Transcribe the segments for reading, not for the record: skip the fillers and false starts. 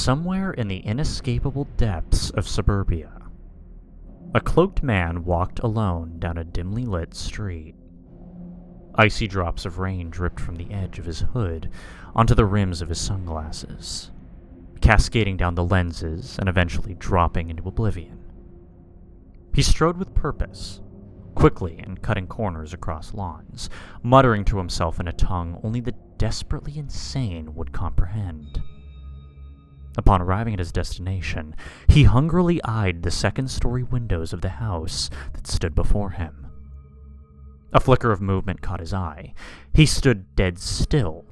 Somewhere in the inescapable depths of suburbia, a cloaked man walked alone down a dimly lit street. Icy drops of rain dripped from the edge of his hood onto the rims of his sunglasses, cascading down the lenses and eventually dropping into oblivion. He strode with purpose, quickly and cutting corners across lawns, muttering to himself in a tongue only the desperately insane would comprehend. Upon arriving at his destination, he hungrily eyed the second-story windows of the house that stood before him. A flicker of movement caught his eye. He stood dead still,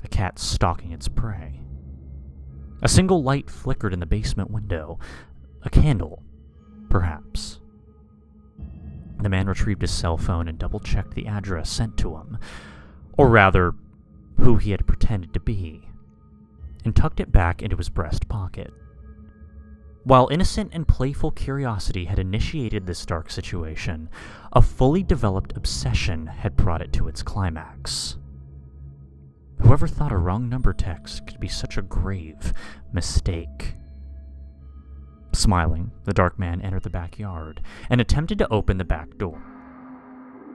a cat stalking its prey. A single light flickered in the basement window, a candle, perhaps. The man retrieved his cell phone and double-checked the address sent to him, or rather, who he had pretended to be, and tucked it back into his breast pocket. While innocent and playful curiosity had initiated this dark situation, a fully developed obsession had brought it to its climax. Whoever thought a wrong number text could be such a grave mistake? Smiling, the dark man entered the backyard and attempted to open the back door.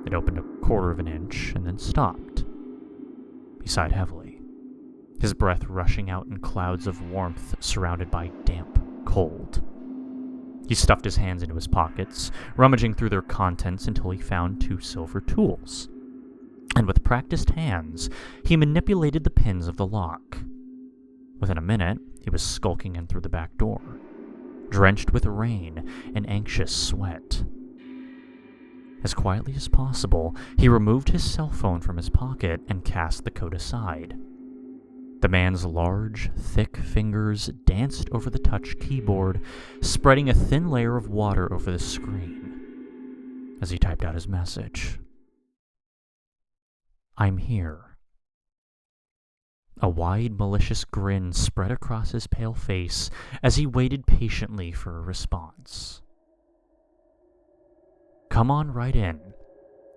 It opened a quarter of an inch and then stopped. He sighed heavily, his breath rushing out in clouds of warmth surrounded by damp cold. He stuffed his hands into his pockets, rummaging through their contents until he found 2 silver tools. And with practiced hands, he manipulated the pins of the lock. Within a minute, he was skulking in through the back door, drenched with rain and anxious sweat. As quietly as possible, he removed his cell phone from his pocket and cast the code aside. The man's large, thick fingers danced over the touch keyboard, spreading a thin layer of water over the screen as he typed out his message. "I'm here." A wide, malicious grin spread across his pale face as he waited patiently for a response. "Come on right in.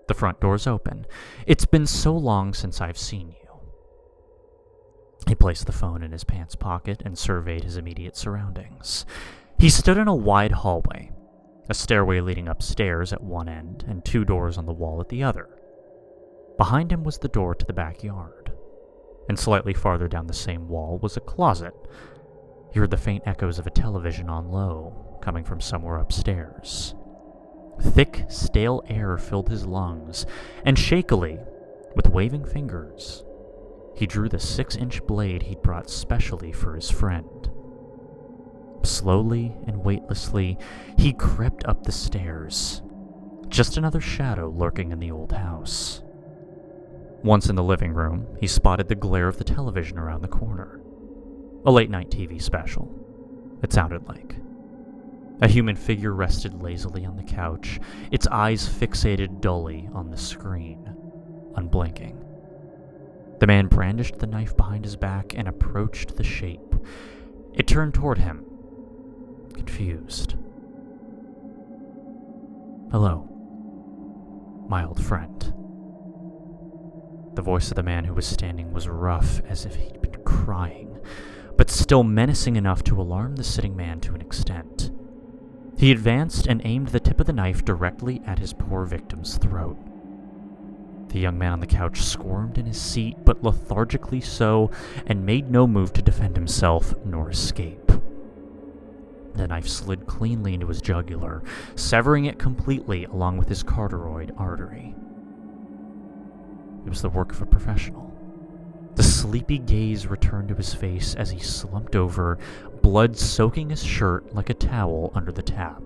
The front door's open. It's been so long since I've seen you." He placed the phone in his pants pocket and surveyed his immediate surroundings. He stood in a wide hallway, a stairway leading upstairs at one end and 2 doors on the wall at the other. Behind him was the door to the backyard, and slightly farther down the same wall was a closet. He heard the faint echoes of a television on low, coming from somewhere upstairs. Thick, stale air filled his lungs, and shakily, with waving fingers, he drew the 6-inch blade he'd brought specially for his friend. Slowly and weightlessly, he crept up the stairs, just another shadow lurking in the old house. Once in the living room, he spotted the glare of the television around the corner. A late-night TV special, it sounded like. A human figure rested lazily on the couch, its eyes fixated dully on the screen, unblinking. The man brandished the knife behind his back and approached the shape. It turned toward him, confused. "Hello, my old friend." The voice of the man who was standing was rough, as if he'd been crying, but still menacing enough to alarm the sitting man to an extent. He advanced and aimed the tip of the knife directly at his poor victim's throat. The young man on the couch squirmed in his seat, but lethargically so, and made no move to defend himself nor escape. The knife slid cleanly into his jugular, severing it completely along with his carotid artery. It was the work of a professional. The sleepy gaze returned to his face as he slumped over, blood soaking his shirt like a towel under the tap.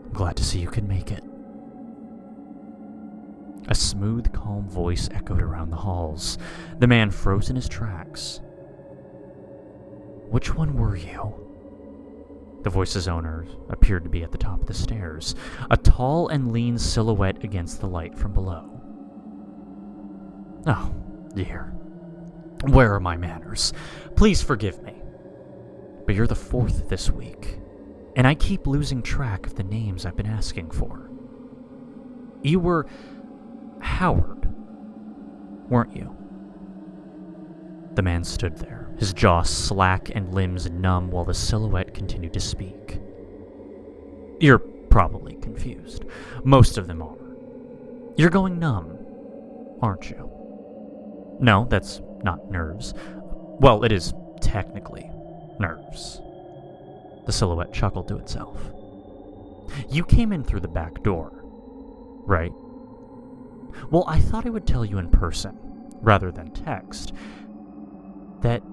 "I'm glad to see you can make it." A smooth, calm voice echoed around the halls. The man froze in his tracks. "Which one were you?" The voice's owner appeared to be at the top of the stairs, a tall and lean silhouette against the light from below. "Oh, dear. Where are my manners? Please forgive me. But you're the 4th this week, and I keep losing track of the names I've been asking for. You were Howard, weren't you?" The man stood there, his jaw slack and limbs numb while the silhouette continued to speak. You're probably confused. Most of them are. You're going numb, aren't you? No, that's not nerves. Well, it is technically nerves. The silhouette chuckled to itself. You came in through the back door, right? Well, I thought I would tell you in person, rather than text, that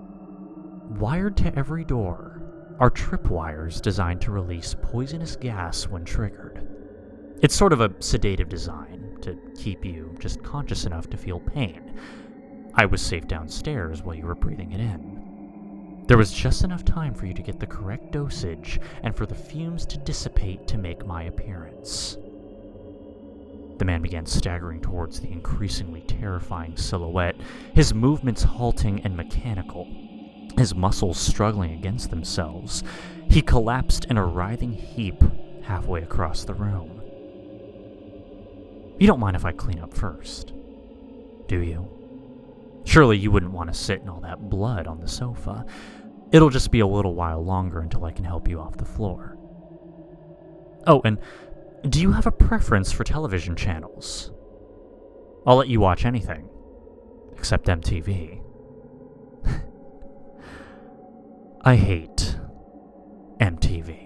wired to every door are tripwires designed to release poisonous gas when triggered. It's sort of a sedative design to keep you just conscious enough to feel pain. I was safe downstairs while you were breathing it in. There was just enough time for you to get the correct dosage and for the fumes to dissipate to make my appearance. The man began staggering towards the increasingly terrifying silhouette, his movements halting and mechanical, his muscles struggling against themselves. He collapsed in a writhing heap halfway across the room. You don't mind if I clean up first, do you? Surely you wouldn't want to sit in all that blood on the sofa. It'll just be a little while longer until I can help you off the floor. Oh, and do you have a preference for television channels? I'll let you watch anything, except MTV. I hate MTV.